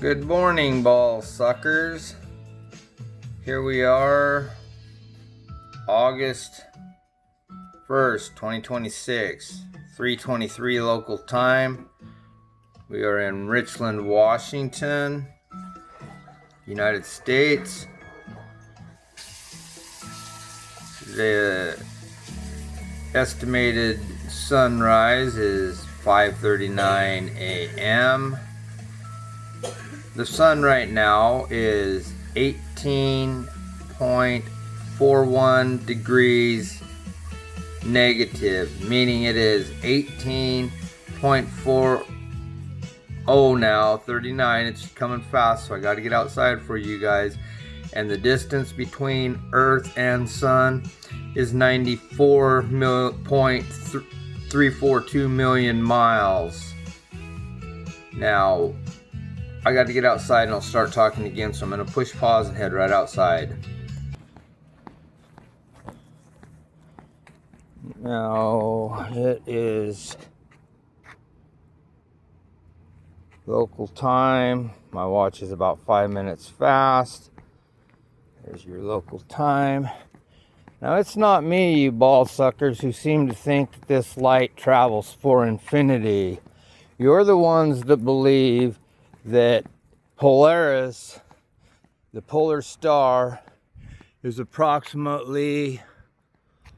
Good morning, ball suckers. Here we are, August 1st, 2026, 3:23 local time. We are in Richland, Washington, United States. The estimated sunrise is 5:39 a.m. The sun right now is 18.41 degrees negative, meaning it is 18.40 now, 39. It's coming fast, so I got to get outside for you guys. And the distance between Earth and Sun is 94.342 million miles. Now, I got to get outside and I'll start talking again, so I'm going to push pause and head right outside. Now, it is local time. My watch is about 5 minutes fast. There's your local time. Now, it's not me, you ball suckers, who seem to think that this light travels for infinity. You're the ones that believe that Polaris, the polar star, is approximately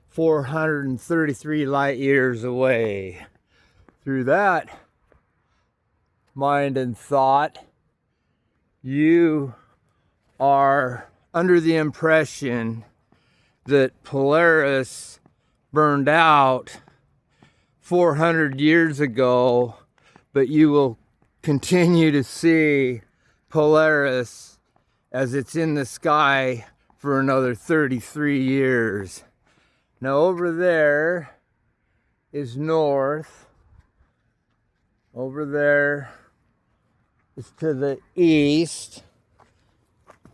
433 light years away. Through that mind and thought, you are under the impression that Polaris burned out 400 years ago, but you will continue to see Polaris as it's in the sky for another 33 years. Now over there is north. Over there is to the east.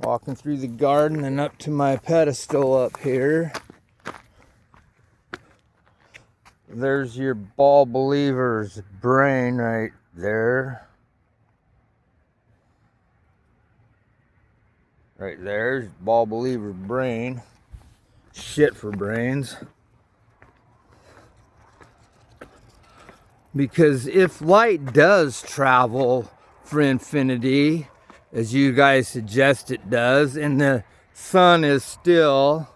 Walking through the garden and up to my pedestal up here. There's your ball believer's brain right there. Right there's ball believer's brain. Shit for brains. Because if light does travel for infinity, as you guys suggest it does, and the sun is still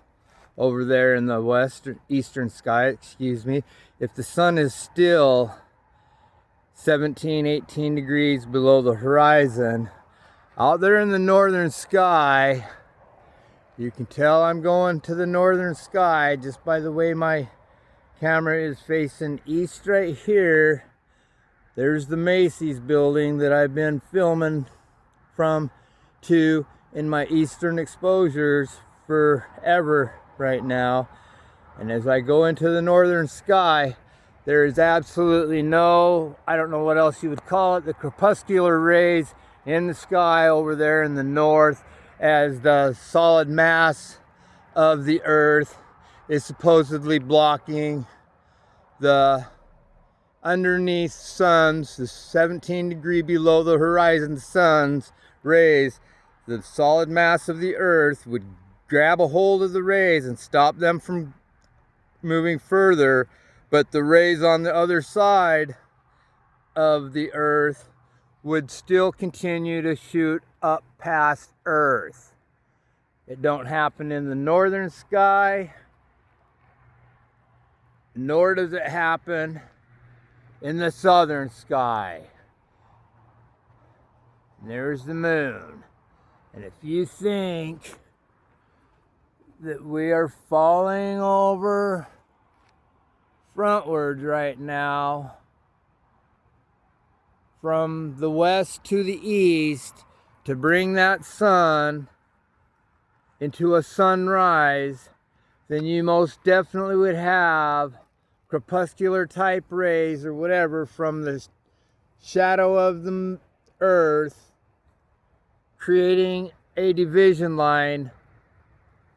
over there in the eastern sky, if the sun is still 17, 18 degrees below the horizon, out there in the northern sky, you can tell I'm going to the northern sky just by the way my camera is facing east right here. There's the Macy's building that I've been filming from to in my eastern exposures forever right now. And as I go into the northern sky, there is absolutely no, I don't know what else you would call it, the crepuscular rays in the sky over there in the north, as the solid mass of the earth is supposedly blocking the underneath suns, the 17 degree below the horizon sun's rays. The solid mass of the earth would grab a hold of the rays and stop them from moving further, but the rays on the other side of the earth would still continue to shoot up past Earth. It don't happen in the northern sky, nor does it happen in the southern sky. And there's the moon. And if you think that we are falling over frontwards right now, from the west to the east, to bring that sun into a sunrise, then you most definitely would have crepuscular type rays or whatever from the shadow of the earth, creating a division line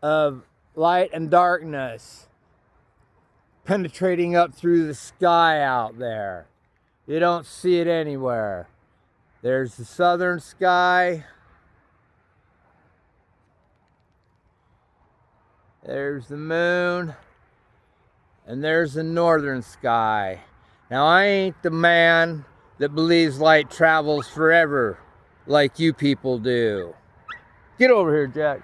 of light and darkness penetrating up through the sky out there. You don't see it anywhere. There's the southern sky. There's the moon. And there's the northern sky. Now, I ain't the man that believes light travels forever like you people do. Get over here, Jack.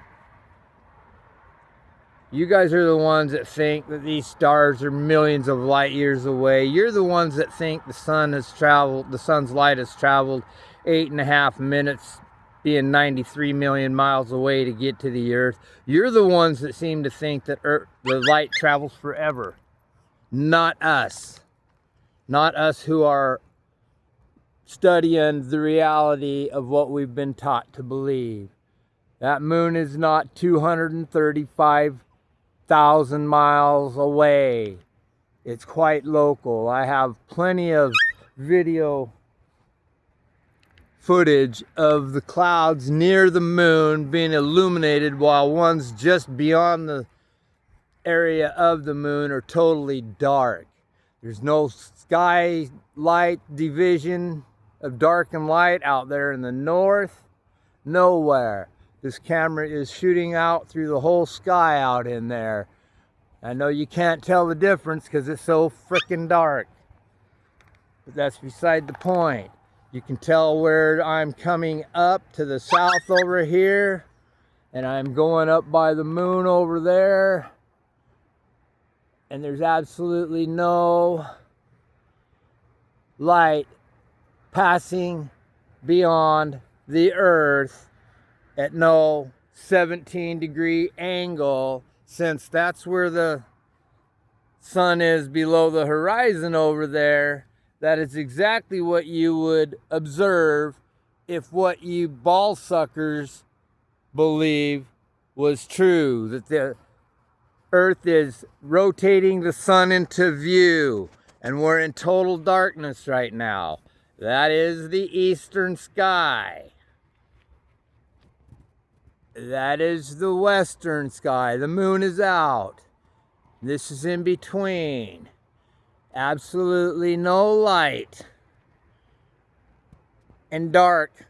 You guys are the ones that think that these stars are millions of light years away. You're the ones that think the sun's light has traveled 8.5 minutes, being 93 million miles away to get to the earth. You're the ones that seem to think that the light travels forever. Not us. Not us who are studying the reality of what we've been taught to believe. That moon is not 235,000 miles away. It's quite local. I have plenty of video footage of the clouds near the moon being illuminated while ones just beyond the area of the moon are totally dark. There's no sky light division of dark and light out there in the north. Nowhere. This camera is shooting out through the whole sky out in there. I know you can't tell the difference because it's so freaking dark. But that's beside the point. You can tell where I'm coming up to the south over here. And I'm going up by the moon over there. And there's absolutely no light passing beyond the earth at no 17-degree angle, since that's where the sun is below the horizon over there. That is exactly what you would observe if what you ball suckers believe was true, that the earth is rotating the sun into view and we're in total darkness right now. That is the eastern sky. That is the western sky. The moon is out. This is in between. Absolutely no light and dark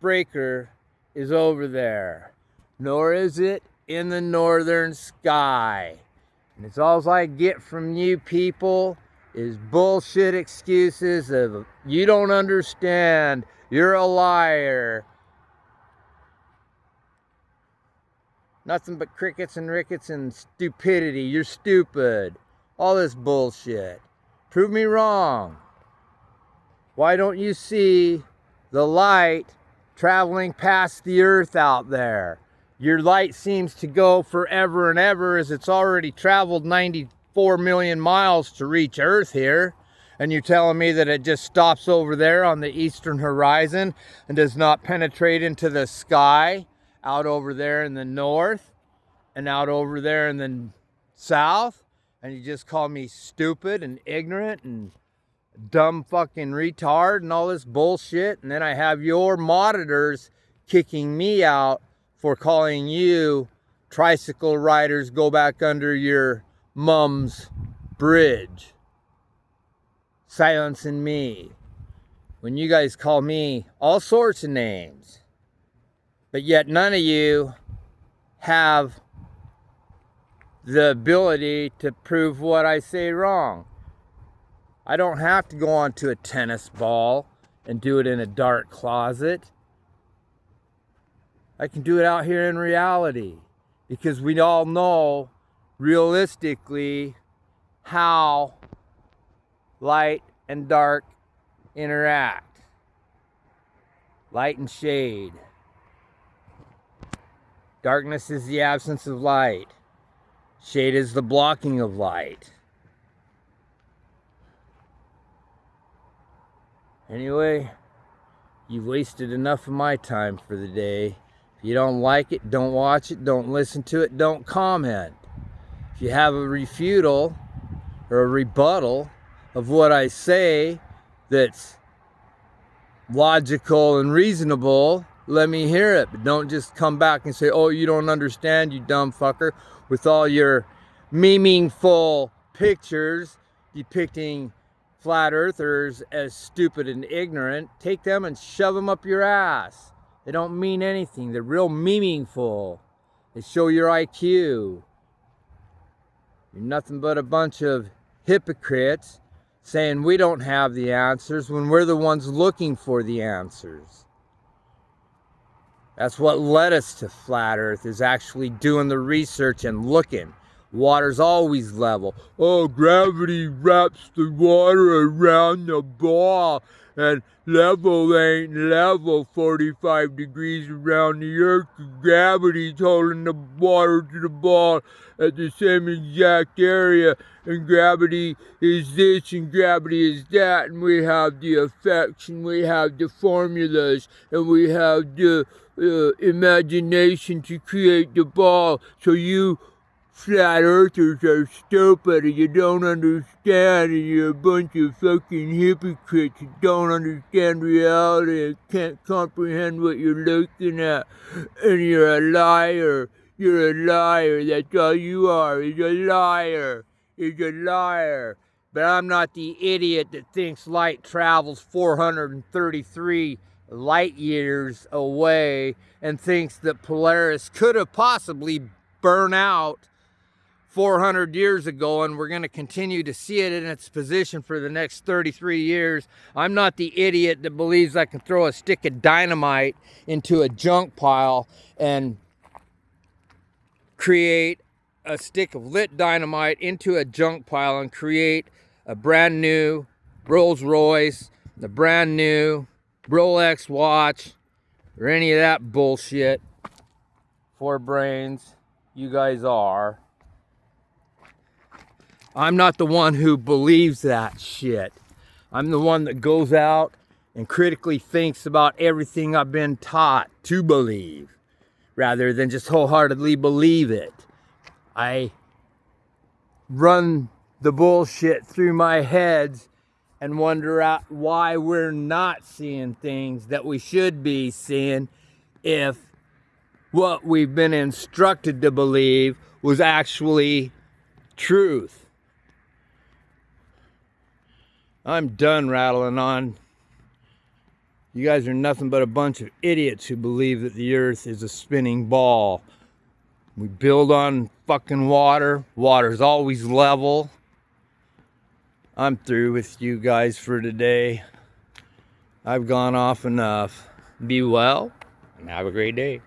breaker is over there, nor is it in the northern sky. And it's all I get from you people is bullshit excuses of you don't understand, you're a liar. Nothing but crickets and rickets and stupidity. You're stupid. All this bullshit. Prove me wrong. Why don't you see the light traveling past the earth out there? Your light seems to go forever and ever, as it's already traveled 94 million miles to reach earth here. And you're telling me that it just stops over there on the eastern horizon and does not penetrate into the sky out over there in the north and out over there in the south? And you just call me stupid and ignorant and dumb fucking retard and all this bullshit. And then I have your monitors kicking me out for calling you tricycle riders go back under your mum's bridge. Silencing me. When you guys call me all sorts of names. But yet none of you have the ability to prove what I say wrong. I don't have to go onto a tennis ball and do it in a dark closet. I can do it out here in reality, because we all know realistically how light and dark interact. Light and shade. Darkness is the absence of light. Shade is the blocking of light. Anyway, you've wasted enough of my time for the day. If you don't like it, don't watch it, don't listen to it, don't comment. If you have a refutal or a rebuttal of what I say that's logical and reasonable, let me hear it. But don't just come back and say, oh, you don't understand, you dumb fucker, with all your meaningful pictures depicting flat earthers as stupid and ignorant, take them and shove them up your ass. They don't mean anything. They're real meaningful. They show your IQ. You're nothing but a bunch of hypocrites saying we don't have the answers when we're the ones looking for the answers. That's what led us to flat earth, is actually doing the research and looking. Water's always level. Oh, gravity wraps the water around the ball, and level ain't level 45 degrees around the earth. Gravity's holding the water to the ball at the same exact area, and gravity is this and gravity is that, and we have the effects, and we have the formulas, and we have the imagination to create the ball. So you flat earthers are stupid and you don't understand, and you're a bunch of fucking hypocrites who don't understand reality and can't comprehend what you're looking at, and you're a liar. You're a liar. That's all you are, is a liar. Is a liar. But I'm not the idiot that thinks light travels 433 light years away and thinks that Polaris could have possibly burned out 400 years ago, and we're going to continue to see it in its position for the next 33 years. I'm not the idiot that believes I can throw a stick of dynamite into a junk pile and create a stick of lit dynamite into a junk pile and create a brand new Rolls Royce, the brand new Rolex watch, or any of that bullshit. Four brains, you guys are. I'm not the one who believes that shit. I'm the one that goes out and critically thinks about everything I've been taught to believe, rather than just wholeheartedly believe it. I run the bullshit through my head and wonder out why we're not seeing things that we should be seeing if what we've been instructed to believe was actually truth. I'm done rattling on. You guys are nothing but a bunch of idiots who believe that the earth is a spinning ball. We build on fucking water. Water's always level. I'm through with you guys for today. I've gone off enough. Be well and have a great day.